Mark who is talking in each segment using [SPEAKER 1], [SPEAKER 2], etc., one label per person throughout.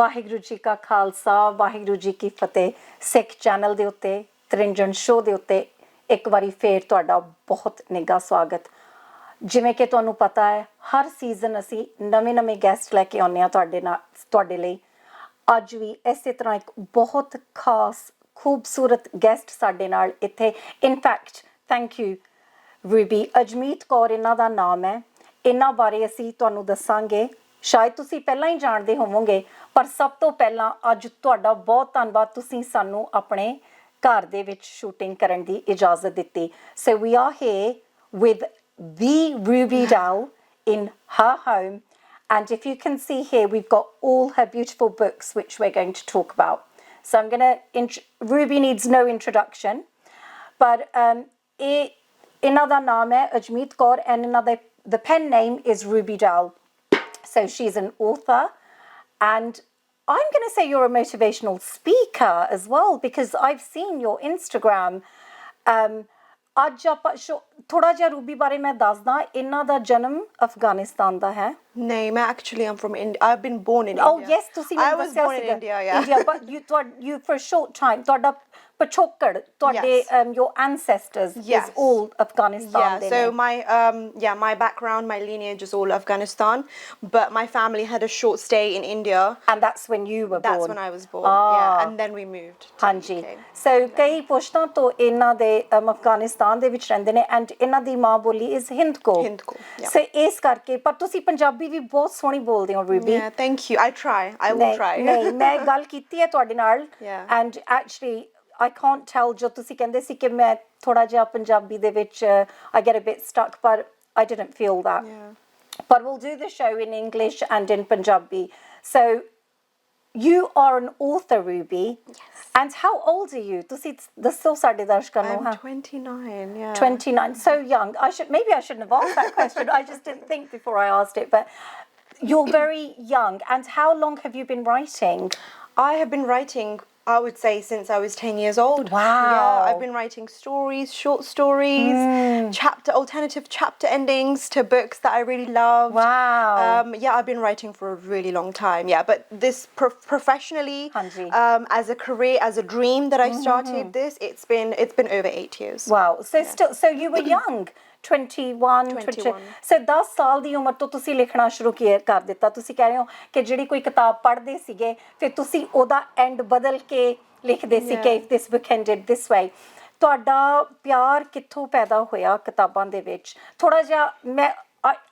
[SPEAKER 1] ਵਾਹਿਗੁਰੂ ਜੀ ਕਾ ਖਾਲਸਾ ਵਾਹਿਗੁਰੂ ਜੀ ਕੀ ਫਤਿਹ ਸਿੱਖ ਚੈਨਲ ਦੇ ਉੱਤੇ ਤ੍ਰਿੰਜਣ ਸ਼ੋਅ ਦੇ ਉੱਤੇ ਇੱਕ ਵਾਰੀ ਫੇਰ ਤੁਹਾਡਾ ਬਹੁਤ ਨਿੱਘਾ ਸਵਾਗਤ। ਜਿਵੇਂ ਕਿ ਤੁਹਾਨੂੰ ਪਤਾ ਹੈ ਹਰ ਸੀਜ਼ਨ ਅਸੀਂ ਨਵੇਂ ਗੈਸਟ ਲੈ ਕੇ ਆਉਂਦੇ ਹਾਂ ਤੁਹਾਡੇ ਲਈ। ਅੱਜ ਵੀ ਇਸੇ ਤਰ੍ਹਾਂ ਇੱਕ ਬਹੁਤ ਖਾਸ ਖੂਬਸੂਰਤ ਗੈਸਟ ਸਾਡੇ ਨਾਲ ਇੱਥੇ। In fact thank you Ruby, Ajmeet Kaur ਇਹਨਾਂ ਦਾ ਨਾਮ ਹੈ। ਇਹਨਾਂ ਬਾਰੇ ਅਸੀਂ ਤੁਹਾਨੂੰ ਦੱਸਾਂਗੇ, ਸ਼ਾਇਦ ਤੁਸੀਂ ਪਹਿਲਾਂ ਹੀ ਜਾਣਦੇ ਹੋਵੋਗੇ, ਪਰ ਸਭ ਤੋਂ ਪਹਿਲਾਂ ਅੱਜ ਤੁਹਾਡਾ ਬਹੁਤ ਧੰਨਵਾਦ, ਤੁਸੀਂ ਸਾਨੂੰ ਆਪਣੇ ਘਰ ਦੇ ਵਿੱਚ ਸ਼ੂਟਿੰਗ ਕਰਨ ਦੀ ਇਜਾਜ਼ਤ ਦਿੱਤੀ। So we are here with the Ruby Doll in her home, and if you can see here we've got all her beautiful books which we're going to talk about. So I'm going to Ruby needs no introduction, but another name hai Ajmeet Kaur and the pen name is Ruby Doll. So she's an author, and I'm going to say you're a motivational speaker as well, because I've seen your Instagram. ਅੱਜ ਆਪਾਂ ਥੋੜਾ ਜਿਹਾ Ruby ਬਾਰੇ ਮੈਂ ਦੱਸਦਾ। ਇਹਨਾਂ ਦਾ ਜਨਮ ਅਫਗਾਨਿਸਤਾਨ ਦਾ ਹੈ।
[SPEAKER 2] ਨਹੀਂ, ਮੈਂ actually I'm from India. I've been born in India.
[SPEAKER 1] Oh yes, ਤੁਸੀਂ ਮੈਨੂੰ ਦੱਸਿਆ ਸੀਗਾ।
[SPEAKER 2] I was born in India, yeah.
[SPEAKER 1] India, but you for a short time, ਤੁਹਾਡਾ ਪਿਛੋਕੜ, ਤੁਹਾਡੇ your ancestors is all Afghanistan.
[SPEAKER 2] Yeah, so my background, my lineage is all Afghanistan, but my family had a short stay in India.
[SPEAKER 1] And that's when you were born.
[SPEAKER 2] That's when I was born. Yeah, and then we moved to
[SPEAKER 1] ਹਾਂਜੀ
[SPEAKER 2] UK.
[SPEAKER 1] So ਕਈ ਪੁਸ਼ਤਾਂ ਤੋਂ ਇਹਨਾਂ ਦੇ ਅਫਗਾਨਿਸਤਾਨ ਦੇ ਵਿੱਚ ਰਹਿੰਦੇ ਨੇ, and ਇਹਨਾਂ ਦੀ ਮਾਂ ਬੋਲੀ ਇਜ਼ ਹਿੰਦਕੋ। ਸੋ ਇਸ ਕਰਕੇ, ਪਰ ਤੁਸੀਂ ਪੰਜਾਬੀ ਵੀ ਬਹੁਤ ਸੋਹਣੀ ਬੋਲਦੇ ਹੋ Ruby.
[SPEAKER 2] Yeah, thank you. I will try.
[SPEAKER 1] ਨਹੀਂ, ਮੈਂ ਗੱਲ ਕੀਤੀ ਹੈ ਤੁਹਾਡੇ ਨਾਲ, and actually I can't tell, ਜੋ ਤੁਸੀਂ ਕਹਿੰਦੇ ਸੀ ਕਿ ਮੈਂ ਥੋੜਾ ਜਿਹਾ ਪੰਜਾਬੀ ਦੇ ਵਿੱਚ I get a bit stuck, but I didn't feel that. But we'll do the show in English and in Punjabi. So you are an author, Ruby.
[SPEAKER 2] Yes.
[SPEAKER 1] And how old are you? ਤੁਸੀਂ ਦੱਸੋ ਸਾਡੇ ਦਰਸ਼ਕਾਂ ਨੂੰ।
[SPEAKER 2] I'm 29, yeah.
[SPEAKER 1] 29, so young. Maybe I shouldn't have asked that question. I just didn't think before I asked it, but you're very young. And how long have you been writing?
[SPEAKER 2] I have been writing, I would say, since I was 10 years old.
[SPEAKER 1] Wow.
[SPEAKER 2] Yeah, I've been writing stories, short stories, alternative chapter endings to books that I really love.
[SPEAKER 1] Wow.
[SPEAKER 2] Yeah, I've been writing for a really long time. Yeah, but this professionally, as a career, as a dream that I started this, it's been over 8 years.
[SPEAKER 1] Wow. So you were young. 21. So 10 ਸਾਲ ਦੀ ਉਮਰ ਤੋਂ ਤੁਸੀਂ ਲਿਖਣਾ ਸ਼ੁਰੂ ਕਰ ਦਿੱਤਾ। ਤੁਸੀਂ ਕਹਿ ਰਹੇ ਹੋ ਕਿ ਜਿਹੜੀ ਕੋਈ ਕਿਤਾਬ ਪੜ੍ਹਦੇ ਸੀਗੇ, ਫਿਰ ਤੁਸੀਂ ਉਹਦਾ ਐਂਡ ਬਦਲ ਕੇ ਲਿਖਦੇ ਸੀ ਕਿ this book ended this way. ਤੁਹਾਡਾ ਪਿਆਰ ਕਿੱਥੋਂ ਪੈਦਾ ਹੋਇਆ ਕਿਤਾਬਾਂ ਦੇ ਵਿੱਚ? ਥੋੜਾ ਜਿਹਾ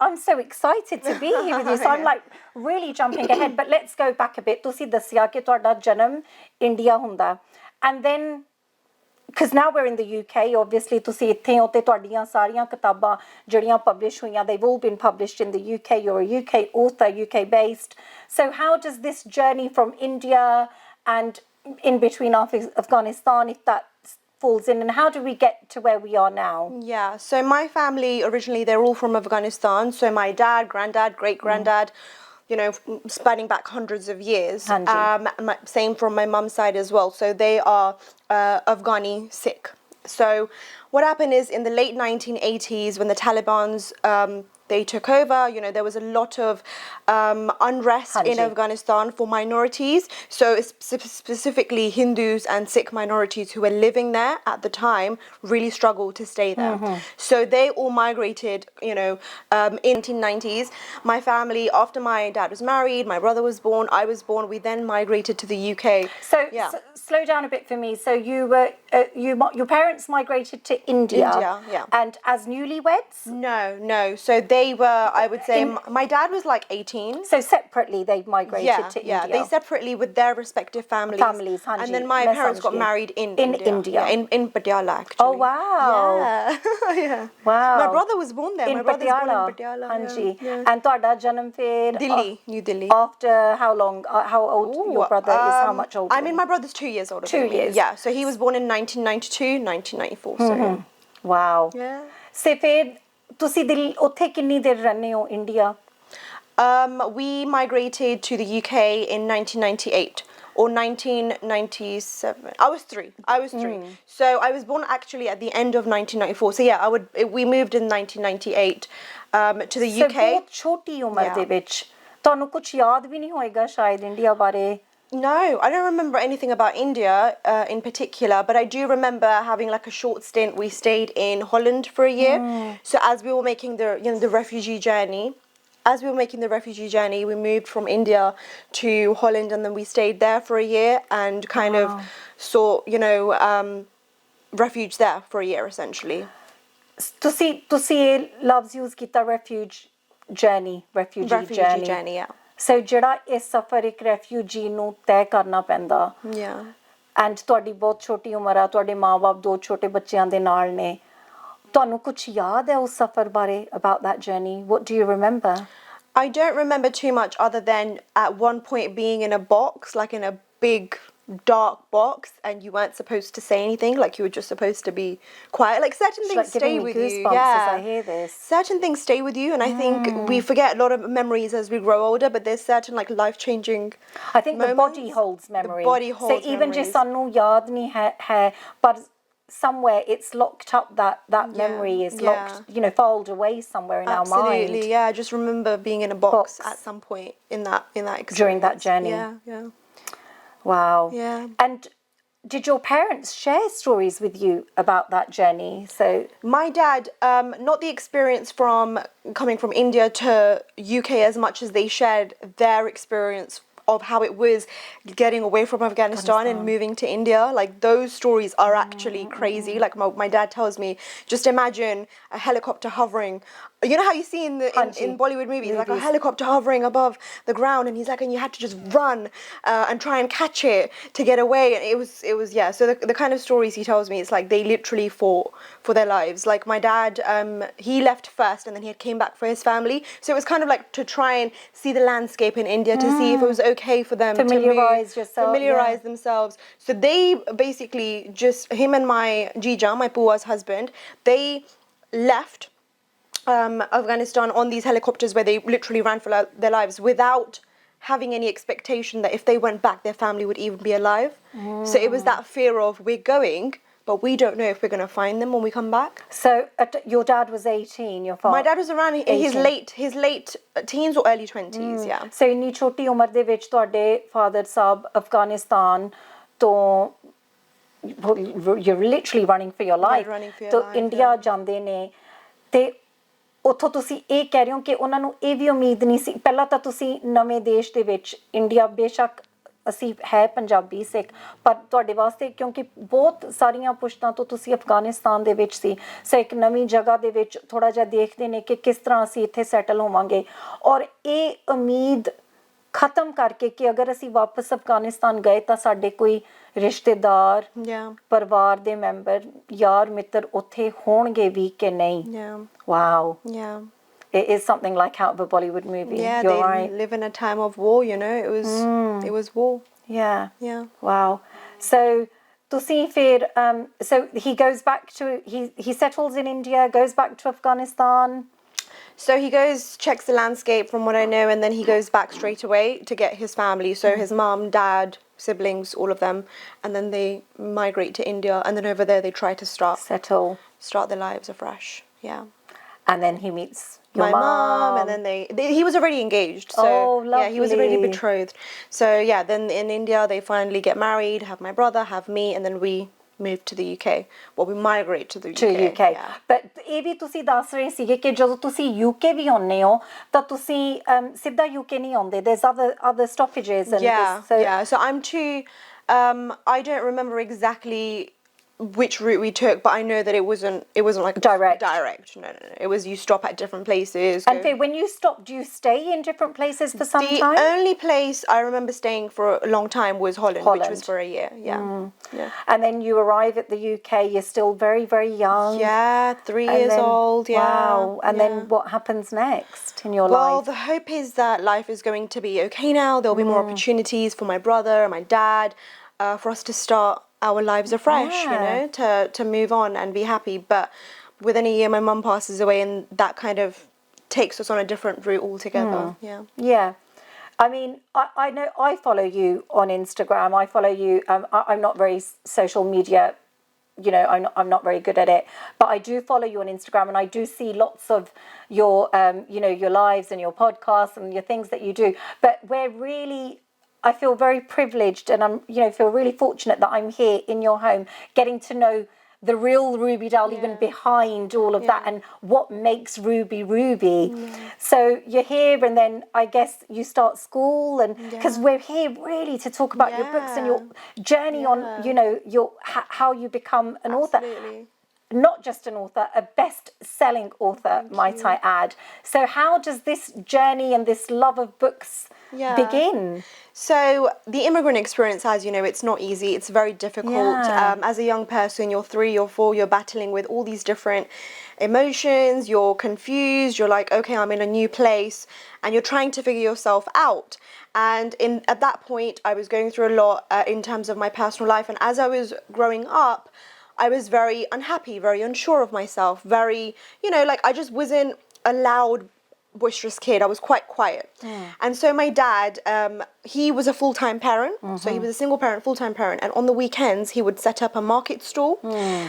[SPEAKER 1] I'm so excited to be here with you, so I'm like really jumping ahead, but let's go back a bit. ਤੁਸੀਂ ਦੱਸਿਆ ਕਿ ਤੁਹਾਡਾ ਜਨਮ ਇੰਡੀਆ ਹੁੰਦਾ, and then because now we're in the UK, obviously ਤੁਸੀਂ ਇੱਥੇ ਹੋ ਤੇ ਤੁਹਾਡੀਆਂ ਸਾਰੀਆਂ ਕਿਤਾਬਾਂ ਜਿਹੜੀਆਂ ਪਬਲਿਸ਼ ਹੋਈਆਂ, they've all been published in the UK. You're a UK author, UK based. So how does this journey from India and in between Afghanistan, if that falls in, and how do we get to where we are now?
[SPEAKER 2] Yeah, so my family originally, they're all from Afghanistan. So my dad, granddad, great granddad, you know, spanning back hundreds of years. Same from my mum's side as well. So they are Afghani Sikh. So what happened is in the late 1980s, when the Taliban's they took over, you know, there was a lot of unrest in Afghanistan for minorities. So specifically Hindus and Sikh minorities who were living there at the time really struggled to stay there. So they all migrated, you know, in 1990s. My family, after my dad was married, my brother was born, I was born, we then migrated to the UK.
[SPEAKER 1] So slow down a bit for me. So you were, your parents migrated to India. And as newlyweds?
[SPEAKER 2] No. So they were, I would say, my dad was like 18.
[SPEAKER 1] So separately they migrated to India.
[SPEAKER 2] They separately with their respective families. And then my parents got married in India. In Patiala, actually.
[SPEAKER 1] Oh, wow.
[SPEAKER 2] Yeah.
[SPEAKER 1] Wow.
[SPEAKER 2] My brother was born there. My brother was born in Patiala.
[SPEAKER 1] And ਤੁਹਾਡਾ ਜਨਮ ਫਿਰ
[SPEAKER 2] New Delhi.
[SPEAKER 1] After how long? How old your brother is? How much older?
[SPEAKER 2] I mean, my brother's 2 years older.
[SPEAKER 1] 2 years.
[SPEAKER 2] Yeah. So he was born in 1992, 1994. So yeah.
[SPEAKER 1] Wow.
[SPEAKER 2] Yeah.
[SPEAKER 1] So ਫਿਰ ਤੁਸੀਂ ਉੱਥੇ ਕਿੰਨੀ ਦੇਰ ਰਹਿੰਦੇ ਹੋ India?
[SPEAKER 2] We migrated to the UK in 1998 or 1997. I was three. So I was born actually at the end of 1994. So yeah, we moved in 1998 to the UK.
[SPEAKER 1] ਬਹੁਤ ਛੋਟੀ ਉਮਰ ਦੇ ਵਿੱਚ ਤੁਹਾਨੂੰ ਕੁਝ ਯਾਦ ਵੀ ਨਹੀਂ ਹੋਏਗਾ ਸ਼ਾਇਦ ਇੰਡੀਆ ਬਾਰੇ?
[SPEAKER 2] No, I don't remember anything about India in particular, but I do remember having like a short stint. We stayed in Holland for a year. So as we were making the refugee journey, we moved from India to Holland, and then we stayed there for a year and kind of sought, refuge there for a year essentially.
[SPEAKER 1] ਤੁਸੀਂ ਇਹ ਲਫ਼ਜ਼ use ਕੀਤਾ refugee journey,
[SPEAKER 2] yeah.
[SPEAKER 1] ਸੋ ਜਿਹੜਾ ਇਹ ਸਫ਼ਰ ਇੱਕ refugee ਨੂੰ ਤੈਅ ਕਰਨਾ ਪੈਂਦਾ, ਐਂਡ ਤੁਹਾਡੀ ਬਹੁਤ ਛੋਟੀ ਉਮਰ ਆ, ਤੁਹਾਡੇ ਮਾਂ-ਬਾਪ 2 ਛੋਟੇ ਬੱਚਿਆਂ ਦੇ ਨਾਲ ਨੇ, ਤੁਹਾਨੂੰ ਕੁਝ ਯਾਦ ਹੈ ਉਸ ਸਫ਼ਰ ਬਾਰੇ, about that journey? What do you remember?
[SPEAKER 2] I don't remember too much other than at one point being in a box, like in a big dark box, and you weren't supposed to say anything, like you were just supposed to be quiet. Like certain things stay with you.
[SPEAKER 1] As I hear this.
[SPEAKER 2] Certain things stay with you, and I think we forget a lot of memories as we grow older, but there's certain like life-changing
[SPEAKER 1] I think moments. The body holds memory.
[SPEAKER 2] The body holds
[SPEAKER 1] so even
[SPEAKER 2] memories.
[SPEAKER 1] ਜੇ ਸਾਨੂੰ ਯਾਦ ਨਹੀਂ ਹੈ but somewhere it's locked up, that memory is locked, filed away somewhere in our mind.
[SPEAKER 2] Absolutely, yeah. I just remember being in a box at some point in that experience.
[SPEAKER 1] During that journey.
[SPEAKER 2] Yeah.
[SPEAKER 1] Wow.
[SPEAKER 2] Yeah.
[SPEAKER 1] And did your parents share stories with you about that journey? So
[SPEAKER 2] my dad, not the experience from coming from India to UK as much as they shared their experience of how it was getting away from Afghanistan and moving to India. Like those stories are actually crazy. Like my dad tells me, just imagine a helicopter hovering. You know how you see in Bollywood movies, like a helicopter hovering above the ground, and he's like, and you had to just run and try and catch it to get away. And it was yeah. So the kind of stories he tells me, it's like they literally fought for their lives. Like my dad, he left first, and then he came back for his family. So it was kind of like to try and see the landscape in India, to see if it was okay for them familiarize themselves. So they basically just, him and my Jija, my Pua's husband, they left Afghanistan on these helicopters where they literally ran for their lives without having any expectation that if they went back their family would even be alive. So it was that fear of, we're going but we don't know if we're going to find them when we come back.
[SPEAKER 1] So your dad was 18, your father?
[SPEAKER 2] My dad was around his late teens or early 20s, yeah.
[SPEAKER 1] So ਇੰਨੀ ਛੋਟੀ ਉਮਰ ਦੇ ਵਿੱਚ ਤੁਹਾਡੇ father ਸਾਹਿਬ ਅਫਗਾਨਿਸਤਾਨ ਤੋਂ, you're literally running for your life, ਤੋਂ India ਜਾਂਦੇ ਨੇ, ਤੇ ਉੱਥੋਂ ਤੁਸੀਂ ਇਹ ਕਹਿ ਰਹੇ ਹੋ ਕਿ ਉਹਨਾਂ ਨੂੰ ਇਹ ਵੀ ਉਮੀਦ ਨਹੀਂ ਸੀ, ਪਹਿਲਾਂ ਤਾਂ ਤੁਸੀਂ ਨਵੇਂ ਦੇਸ਼ ਦੇ ਵਿੱਚ, ਇੰਡੀਆ ਬੇਸ਼ੱਕ ਅਸੀਂ ਹੈ ਪੰਜਾਬੀ ਸਿੱਖ, ਪਰ ਤੁਹਾਡੇ ਵਾਸਤੇ ਕਿਉਂਕਿ ਬਹੁਤ ਸਾਰੀਆਂ ਪੁਸ਼ਤਾਂ ਤੋਂ ਤੁਸੀਂ ਅਫਗਾਨਿਸਤਾਨ ਦੇ ਵਿੱਚ ਸੀ, ਸੋ ਇੱਕ ਨਵੀਂ ਜਗ੍ਹਾ ਦੇ ਵਿੱਚ ਥੋੜ੍ਹਾ ਜਿਹਾ ਦੇਖਦੇ ਨੇ ਕਿ ਕਿਸ ਤਰ੍ਹਾਂ ਅਸੀਂ ਇੱਥੇ ਸੈਟਲ ਹੋਵਾਂਗੇ, ਔਰ ਇਹ ਉਮੀਦ ਖਤਮ ਕਰਕੇ ਕਿ ਅਗਰ ਅਸੀਂ ਵਾਪਸ ਅਫਗਾਨਿਸਤਾਨ ਗਏ ਤਾਂ ਸਾਡੇ ਕੋਈ ਰਿਸ਼ਤੇਦਾਰ, ਪਰਿਵਾਰ ਦੇ ਮੈਂਬਰ, ਯਾਰ ਮਿੱਤਰ ਉੱਥੇ ਹੋਣਗੇ ਵੀ ਕਿ ਨਹੀਂ. Wow.
[SPEAKER 2] Yeah.
[SPEAKER 1] It is something like out of a Bollywood movie.
[SPEAKER 2] Yeah,
[SPEAKER 1] You're
[SPEAKER 2] they
[SPEAKER 1] right.
[SPEAKER 2] live in a time of war, it was war.
[SPEAKER 1] Yeah. Wow. So ਤੁਸੀਂ ਫਿਰ so he goes back to, he settles in India, goes back to Afghanistan.
[SPEAKER 2] So he goes, checks the landscape from what I know, and then he goes back straight away to get his family. So his mum, dad, siblings, all of them, and then they migrate to India, and then over there they try to start their lives afresh. Yeah.
[SPEAKER 1] And then he meets your
[SPEAKER 2] my mom, and then he was already engaged. So
[SPEAKER 1] lovely.
[SPEAKER 2] Yeah, he was already betrothed. So yeah, then in India they finally get married, have my brother, have me, and then we move to the UK. Well, we migrate to the UK. Yeah.
[SPEAKER 1] But ਇਹ ਵੀ ਤੁਸੀਂ ਦੱਸ ਰਹੇ ਸੀਗੇ ਕਿ ਜਦੋਂ ਤੁਸੀਂ UK ਵੀ ਆਉਂਦੇ ਹੋ ਤਾਂ ਤੁਸੀਂ ਸਿੱਧਾ UK ਨਹੀਂ ਆਉਂਦੇ. There's other stoppages. And
[SPEAKER 2] So I'm I don't remember exactly which route we took, but I know that it wasn't like
[SPEAKER 1] direct.
[SPEAKER 2] No. It was, you stop at different places.
[SPEAKER 1] And when you stop, do you stay in different places for some time?
[SPEAKER 2] The only place I remember staying for a long time was Holland. Which was for a year. Yeah.
[SPEAKER 1] And then you arrive at the UK, you're still very, very young.
[SPEAKER 2] Yeah, 3 years old. Yeah.
[SPEAKER 1] Wow. And then what happens next in your life?
[SPEAKER 2] Well, the hope is that life is going to be okay now. There'll be more opportunities for my brother and my dad, for us to start our lives afresh, to move on and be happy. But within a year my mum passes away, and that kind of takes us on a different route altogether.
[SPEAKER 1] Yeah. I mean, I know I follow you on Instagram. I follow you. I'm not very social media I'm not very good at it, but I do follow you on Instagram, and I do see lots of your your lives and your podcasts and your things that you do. But I feel very privileged, and I'm feel really fortunate that I'm here in your home, getting to know the real Ruby doll, even behind all of that, and what makes Ruby Ruby. So you're here, and then I guess you start school, and because we're here really to talk about your books and your journey on how you become an author. Not just an author, a best-selling author, might I add. So how does this journey and this love of books begin?
[SPEAKER 2] So the immigrant experience, as you know, it's not easy. It's very difficult. As a young person, you're 3 or 4, you're battling with all these different emotions. You're confused. You're like, okay, I'm in a new place, and you're trying to figure yourself out. And at that point, I was going through a lot in terms of my personal life. And as I was growing up, I was very unhappy, very unsure of myself, very, I just wasn't a loud, boisterous kid. I was quite quiet. And so my dad, he was a full-time parent. So he was a single parent, full-time parent. And on the weekends, he would set up a market stall.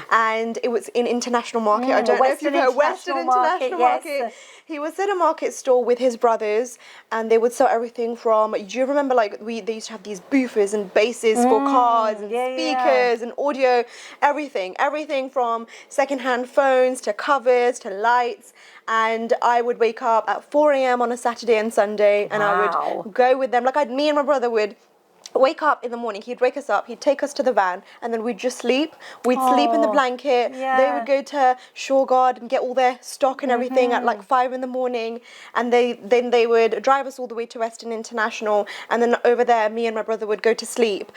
[SPEAKER 2] And it was in International Market. I don't know if you've heard Western International Market. He would set a market stall with his brothers, and they would sell everything from, do you remember they used to have these boofers and basses for cars and speakers and audio, everything from secondhand phones to covers to lights. And I would wake up at 4 a.m. on a Saturday and Sunday, and I would go with them. Me and my brother would wake up in the morning. He'd wake us up, he'd take us to the van, and then we'd just sleep. We'd sleep in the blanket. They would go to Shoreguard and get all their stock and everything at 5 in the morning, and then they would drive us all the way to Western International, and then over there me and my brother would go to sleep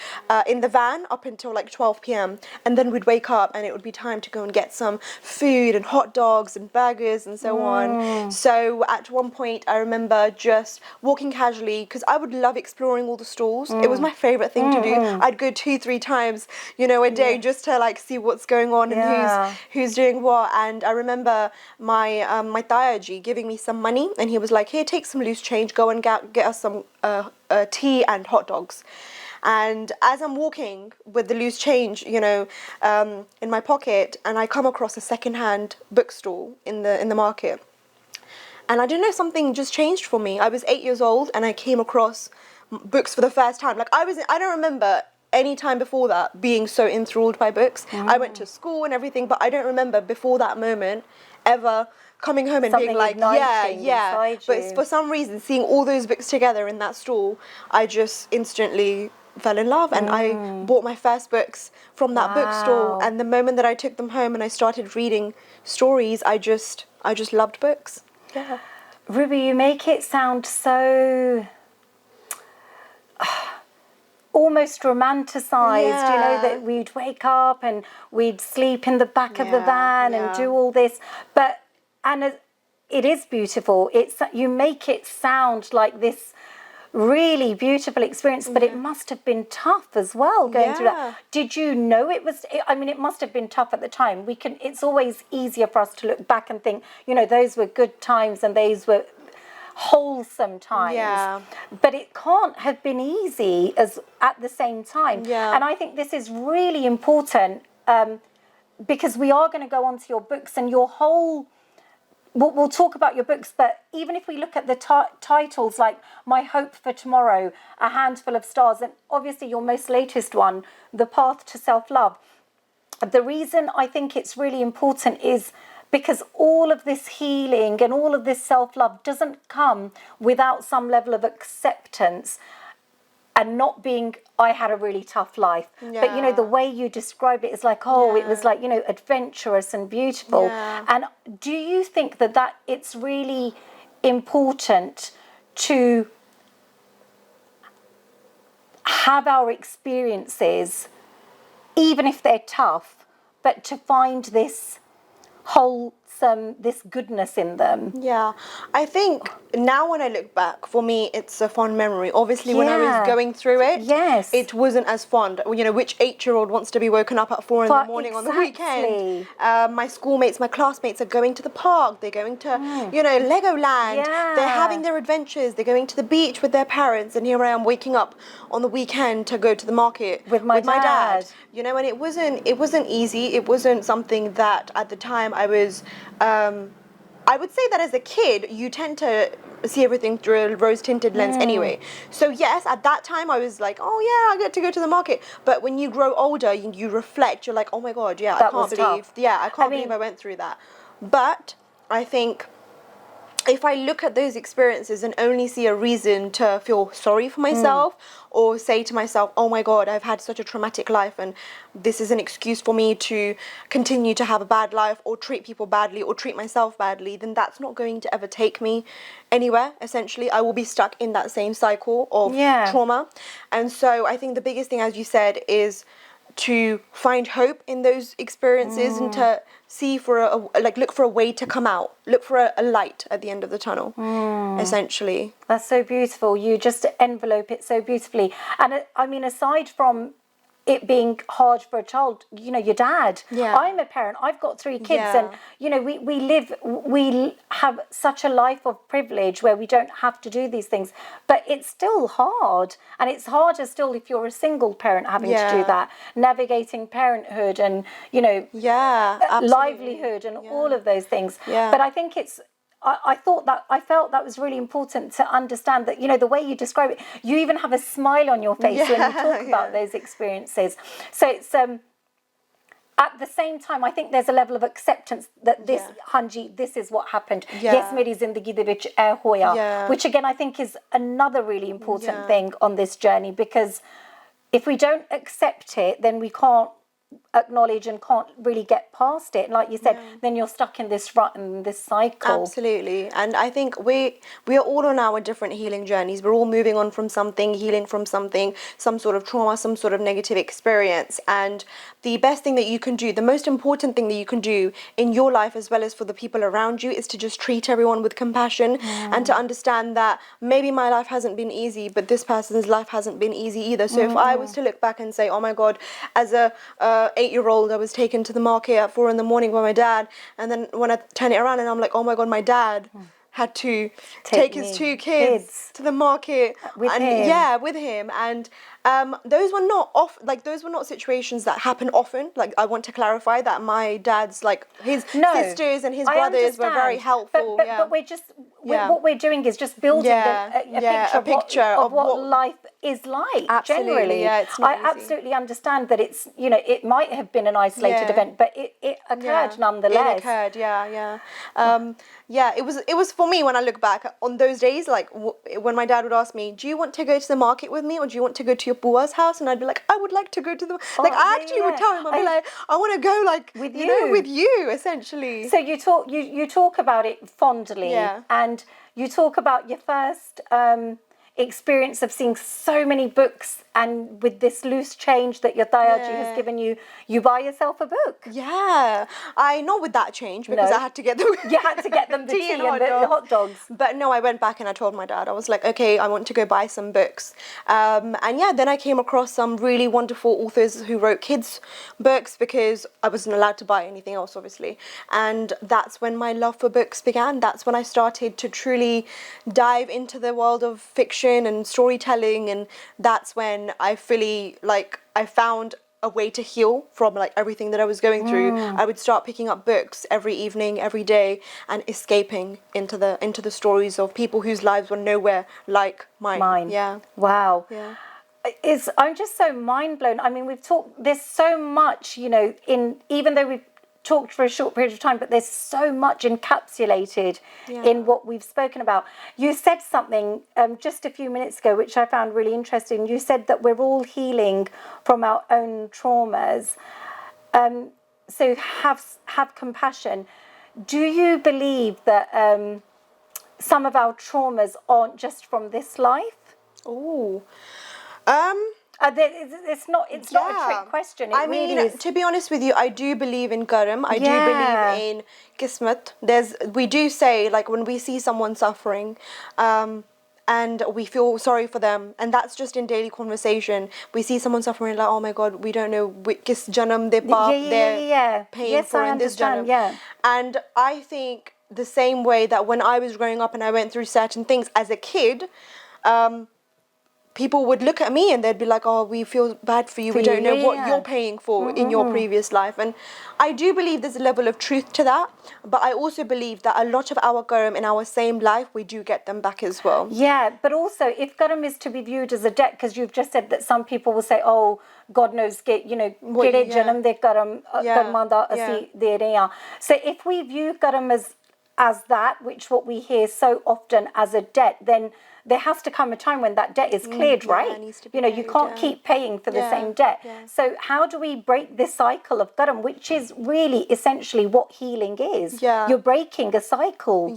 [SPEAKER 2] in the van up until 12 p.m. and then we'd wake up, and it would be time to go and get some food and hot dogs and burgers and so on. So at one point I remember just walking casually, because I would love exploring all the stalls. It was my favorite thing to do. I'd go 2-3 times, a day, just to see what's going on and who's doing what. And I remember my Tayaji giving me some money, and he was like, "Here, take some loose change. Go and get us some tea and hot dogs." And as I'm walking with the loose change, in my pocket, and I come across a secondhand bookstall in the market. And I don't know, something just changed for me. I was 8 years old, and I came across books for the first time. I don't remember any time before that being so enthralled by books. I went to school and everything, but I don't remember before that moment ever coming home and
[SPEAKER 1] something
[SPEAKER 2] being like, But for some reason, seeing all those books together in that stall, I just instantly fell in love, and I bought my first books from that bookstore. And the moment that I took them home and I started reading stories, I just loved books.
[SPEAKER 1] Ruby, you make it sound so almost romanticized, that we'd wake up and we'd sleep in the back of the van and do all this. It is beautiful. You make it sound like this really beautiful experience, but it must have been tough as well going through that. Did you know it was? It must have been tough at the time. It's always easier for us to look back and think, those were good times and those were wholesome times, but it can't have been easy at the same time. And I think this is really important, because we are going to go on to your books and your whole. We'll talk about your books, but even if we look at the titles like My Hope for Tomorrow, A Handful of Stars, and obviously your most latest one, The Path to Self-Love, the reason I think it's really important is because all of this healing and all of this self-love doesn't come without some level of acceptance and not being, I had a really tough life. But, the way you describe it is like, it was like, adventurous and beautiful. And do you think that it's really important to have our experiences, even if they're tough, but to find this whole this goodness in them.
[SPEAKER 2] Yeah, I think now when I look back, for me, it's a fond memory. Obviously, when I was
[SPEAKER 1] Yeah.
[SPEAKER 2] going through it,
[SPEAKER 1] Yes.
[SPEAKER 2] it wasn't as fond. You know, which 8-year-old wants to be woken up at 4 in the morning on the weekend? My schoolmates, my classmates are going to the park. They're going to, you know, Legoland.
[SPEAKER 1] Yeah.
[SPEAKER 2] They're having their adventures. They're going to the beach with their parents. And here I am waking up on the weekend to go to the market
[SPEAKER 1] With my dad.
[SPEAKER 2] You know, and it wasn't easy. It wasn't something that at the time I was. I would say that as a kid, you tend to see everything through a rose-tinted lens anyway. So yes, at that time I was like, oh yeah, I get to go to the market. But when you grow older, you reflect. You're like, oh my God, yeah, I can't believe I went through that. But I think if I look at those experiences and only see a reason to feel sorry for myself or say to myself, oh my God, I've had such a traumatic life and this is an excuse for me to continue to have a bad life or treat people badly or treat myself badly, then that's not going to ever take me anywhere, essentially. I will be stuck in that same cycle of trauma. And so I think the biggest thing, as you said, is to find hope in those experiences and to see look for a way to come out, look for a light at the end of the tunnel, essentially.
[SPEAKER 1] That's so beautiful. You just envelope it so beautifully. And I mean, aside from it being hard for a child, you know, your dad.
[SPEAKER 2] Yeah.
[SPEAKER 1] I'm a parent. I've got 3 kids, and you know, we have such a life of privilege where we don't have to do these things, but it's still hard, and it's harder still if you're a single parent having to do that, navigating parenthood and, you know, livelihood and all of those things. But I think I felt that was really important to understand that, you know, the way you describe it, you even have a smile on your face when you talk about those experiences. So it's at the same time, I think there's a level of acceptance that this, Hanji, this is what happened. Yes, meri zindagi de vich eh hoya, which again I think is another really important thing on this journey, because if we don't accept it, then we can't acknowledge and can't really get past it. Like you said, then you're stuck in this rut and this cycle.
[SPEAKER 2] Absolutely. And I think we are all on our different healing journeys. We're all moving on from something, healing from something, some sort of trauma, some sort of negative experience. And the best thing that you can do, the most important thing that you can do in your life as well as for the people around you, is to just treat everyone with compassion and to understand that maybe my life hasn't been easy, but this person's life hasn't been easy either. So if I was to look back and say, oh my God, as a 8-year-old, I was taken to the market at 4 in the morning by my dad, and then when I turn it around and I'm like, oh my God, my dad had to take his 2 kids to the market with him. And those were not situations that happen often. Like, I want to clarify that my dad's, like, his sisters and his brothers were very helpful.
[SPEAKER 1] But what we're doing is just building a picture of what life is like.
[SPEAKER 2] Absolutely,
[SPEAKER 1] generally.
[SPEAKER 2] it's not easy.
[SPEAKER 1] Absolutely understand that it's, you know, it might have been an isolated event, but it occurred nonetheless.
[SPEAKER 2] It occurred, it was for me, when I look back on those days, like when my dad would ask me, do you want to go to the market with me or do you want to go to your bua's house? And I'd be like, I would like to go to the I actually would tell him, I'd be like, I want to go, like, with you, essentially.
[SPEAKER 1] So you talk about it fondly, and you talk about your first experience of seeing so many books, and with this loose change that your Tayaji has given you, you buy yourself a book.
[SPEAKER 2] Not with that change, because I had to get them.
[SPEAKER 1] You had to get them the tea and the hot dogs.
[SPEAKER 2] But no, I went back and I told my dad, I was like, okay, I want to go buy some books. And then I came across some really wonderful authors who wrote kids' books, because I wasn't allowed to buy anything else, obviously. And that's when my love for books began. That's when I started to truly dive into the world of fiction and storytelling, and that's when I fully, like, I found a way to heal from, like, everything that I was going through. I would start picking up books every evening, every day, and escaping into the stories of people whose lives were nowhere like mine.
[SPEAKER 1] Wow. I'm just so mind blown. I mean, we've talked, there's so much, you know, even though we've talked for a short period of time, but there's so much encapsulated in what we've spoken about. You said something just a few minutes ago, which I found really interesting. You said that we're all healing from our own traumas. So have compassion. Do you believe that some of our traumas aren't just from this life? It's not a trick question. It really is.
[SPEAKER 2] To be honest with you, I do believe in karam. I do believe in kismet. We do say, like, when we see someone suffering, and we feel sorry for them, and that's just in daily conversation. We see someone suffering, like, oh my God, we don't know kis janam de paap they're paying for in this janam.
[SPEAKER 1] Yeah.
[SPEAKER 2] And I think the same way that when I was growing up and I went through certain things as a kid, people would look at me and they'd be like, oh, we feel bad for you. We don't know what you're paying for in your previous life. And I do believe there's a level of truth to that. But I also believe that a lot of our karam in our same life, we do get them back as well.
[SPEAKER 1] Yeah, but also if karam is to be viewed as a debt, because you've just said that some people will say, oh, God knows, kede janam de karam karma da asi de rahe hain. So if we view karam as that, which what we hear so often as a debt, then there has to come a time when that debt is cleared, right? You can't keep paying for the same debt. So how do we break this cycle of karam, which is really essentially what healing is? You're breaking a cycle.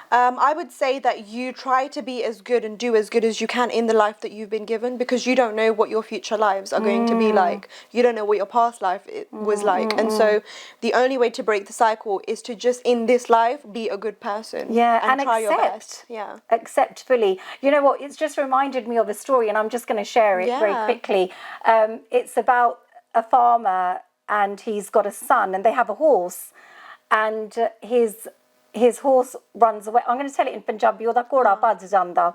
[SPEAKER 2] I would say that you try to be as good and do as good as you can in the life that you've been given, because you don't know what your future lives are going to be like. You don't know what your past life was like. And so the only way to break the cycle is to just in this life be a good person. And try your best.
[SPEAKER 1] Accept fully. You know what? It's just reminded me of a story, and I'm just going to share it very quickly. It's about a farmer, and he's got a son, and they have a horse, and his horse runs away. I'm going to tell it in Punjabi. Oda ਘੋੜਾ ਭੱਜ ਜਾਂਦਾ.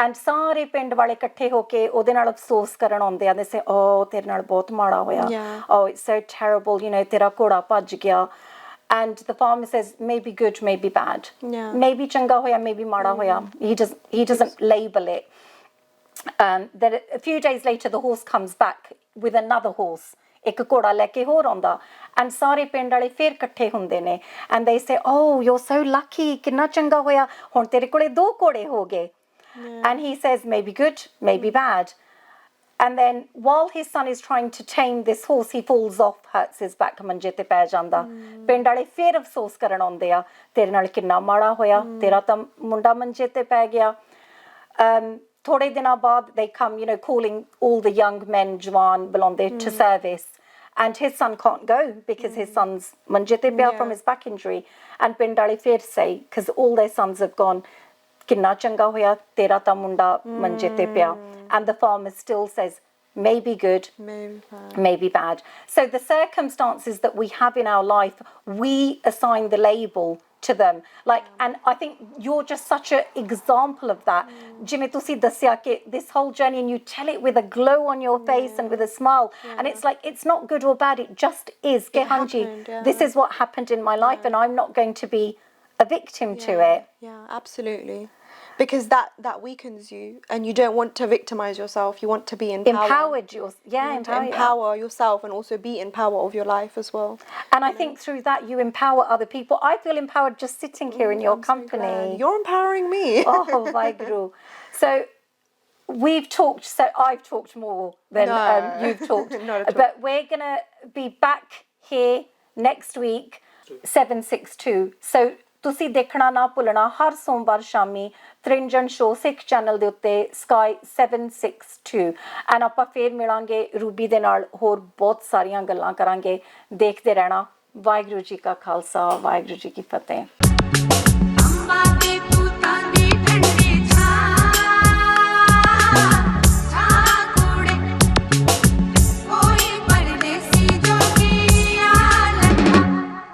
[SPEAKER 1] And ਸਾਰੇ ਪਿੰਡ ਵਾਲੇ ਇਕੱਠੇ ਹੋ ਕੇ ਉਹਦੇ ਨਾਲ ਅਫਸੋਸ ਕਰਨ ਆਉਂਦੇ ਆ. They say, oh, ਤੇਰੇ ਨਾਲ ਬਹੁਤ ਮਾੜਾ ਹੋਇਆ. Oh, it's so terrible. ਤੇਰਾ ਘੋੜਾ ਭੱਜ ਗਿਆ. And the farmer says, maybe good, maybe bad. Maybe changa hoya, maybe mada hoya. He doesn't label it. Then a few days later, the horse comes back with another horse. Ek koda leke hor aunda. And sare pind wale fir ikkathe hunde ne. And they say, oh, you're so lucky. Kinna changa hoya. Hun tere kole do kode ho gaye. And he says, maybe good, maybe bad. And then while his son is trying to tame this horse, he falls off, hurts his back, ਮੰਜੇ ਤੇ ਪੈ ਜਾਂਦਾ. ਪਿੰਡ ਵਾਲੇ ਫੇਰ ਅਫਸੋਸ ਕਰਨ ਆਉਂਦੇ ਆ, ਤੇਰੇ ਨਾਲ ਕਿੰਨਾ ਮਾੜਾ ਹੋਇਆ, ਤੇਰਾ ਤਾਂ ਮੁੰਡਾ ਮੰਜੇ ਤੇ ਪੈ ਗਿਆ. ਥੋੜੇ ਦਿਨਾਂ ਬਾਅਦ they come, calling all the young men, ਜਵਾਨ ਬੁਲਾਉਂਦੇ to service. And his son can't go because his son's ਮੰਜੇ ਤੇ ਪਿਆ from his back injury. And ਪਿੰਡ ਵਾਲੇ ਫੇਰ say, because all their sons have gone, ਕਿੰਨਾ ਚੰਗਾ ਹੋਇਆ, ਤੇਰਾ ਤਾਂ ਮੁੰਡਾ ਮੰਜੇ ਤੇ ਪਿਆ. And the farmer still says, maybe good, maybe bad. So the circumstances that we have in our life, we assign the label to them. And I think you're just such an example of that. Jimme tusi dasya ke this whole journey, and you tell it with a glow on your face and with a smile. And it's like, it's not good or bad, it just is. Ke hanji, this is what happened in my life, and I'm not going to be a victim to it.
[SPEAKER 2] Absolutely. Because that weakens you, and you don't want to victimize yourself. You want to be empowered. Empower yourself, and also be in power of your life as well.
[SPEAKER 1] And I think through that you empower other people. I feel empowered just sitting here in your company.
[SPEAKER 2] So you're empowering me.
[SPEAKER 1] Oh my guru. So I've talked more than you've talked. But we're gonna be back here next week, 762. So ਤੁਸੀਂ ਦੇਖਣਾ ਨਾ ਭੁੱਲਣਾ ਹਰ ਸੋਮਵਾਰ ਸ਼ਾਮੀ ਤ੍ਰਿੰਜਨ show ਸਿੱਖ channel ਦੇ ਉੱਤੇ sky 762. And ਆਪਾਂ ਫੇਰ ਮਿਲਾਂਗੇ ਰੂਬੀ ਦੇ ਨਾਲ, ਹੋਰ ਬਹੁਤ ਸਾਰੀਆਂ ਗੱਲਾਂ ਕਰਾਂਗੇ. ਦੇਖਦੇ ਰਹਿਣਾ. ਵਾਹਿਗੁਰੂ ਜੀ ਕਾ ਖਾਲਸਾ, ਵਾਹਿਗੁਰੂ ਜੀ ਕੀ ਫਤਿਹ.